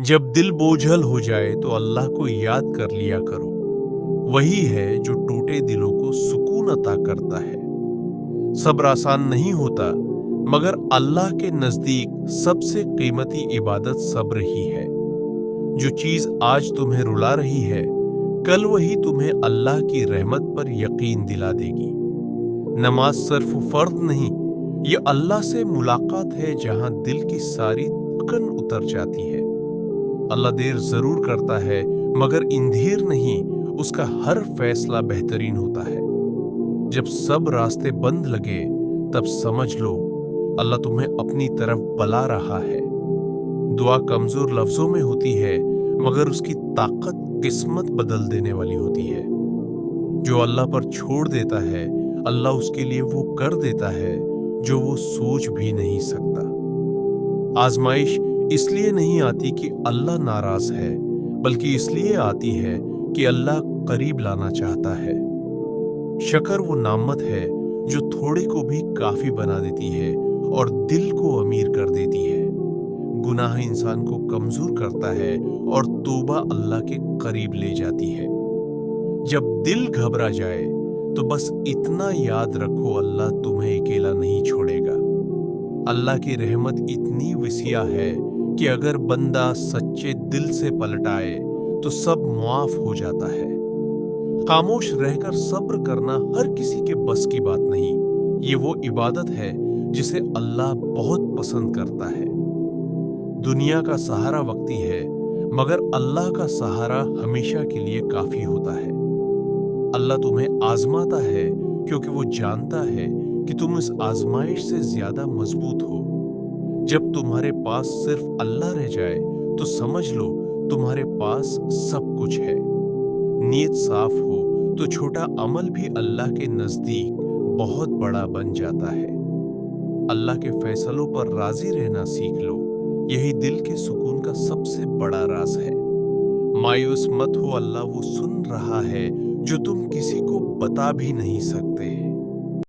जब दिल बोझल हो जाए तो अल्लाह को याद कर लिया करो। वही है जो टूटे दिलों को सुकून अता करता है। सब्र आसान नहीं होता, मगर अल्लाह के नजदीक सबसे कीमती इबादत सब्र ही है। जो चीज आज तुम्हें रुला रही है, कल वही तुम्हें अल्लाह की रहमत पर यकीन दिला देगी। नमाज सिर्फ फर्ज नहीं, ये अल्लाह से मुलाकात है जहां दिल की सारी थकन उतर जाती है। अल्लाह देर जरूर करता है, मगर इंधीर नहीं, उसका हर फैसला बेहतरीन होता है। जब सब रास्ते बंद लगे, तब समझ लो अल्लाह तुम्हें अपनी तरफ बुला रहा है। दुआ कमजोर लफ्जों में होती है, मगर उसकी ताकत किस्मत बदल देने वाली होती है। जो अल्लाह पर छोड़ देता है, अल्लाह उसके लिए वो कर देता है जो वो सोच भी नहीं सकता। आजमाइश इसलिए नहीं आती कि अल्लाह नाराज है, बल्कि इसलिए आती है कि अल्लाह करीब लाना चाहता है। शक्र वो नामत है जो थोड़े को भी काफी बना देती है और दिल को अमीर कर देती है। गुनाह इंसान को कमजोर करता है और तौबा अल्लाह के करीब ले जाती है। जब दिल घबरा जाए तो बस इतना याद रखो, अल्लाह तुम्हें अकेला नहीं छोड़ेगा। अल्लाह की रहमत इतनी विसिया है कि अगर बंदा सच्चे दिल से पलट आए तो सब मुआफ हो जाता है। खामोश रहकर सब्र करना हर किसी के बस की बात नहीं। ये वो इबादत है जिसे अल्लाह बहुत पसंद करता है। दुनिया का सहारा वक्ती है, मगर अल्लाह का सहारा हमेशा के लिए काफी होता है। अल्लाह तुम्हें आजमाता है क्योंकि वो जानता है कि तुम इस आजमाइश से ज्यादा मजबूत हो। जब तुम्हारे पास सिर्फ अल्लाह रह जाए तो समझ लो तुम्हारे पास सब कुछ है। नीयत साफ हो तो छोटा अमल भी अल्लाह के नजदीक बहुत बड़ा बन जाता है। अल्लाह के फैसलों पर राजी रहना सीख लो, यही दिल के सुकून का सबसे बड़ा राज है। मायूस मत हो, अल्लाह वो सुन रहा है जो तुम किसी को बता भी नहीं सकते।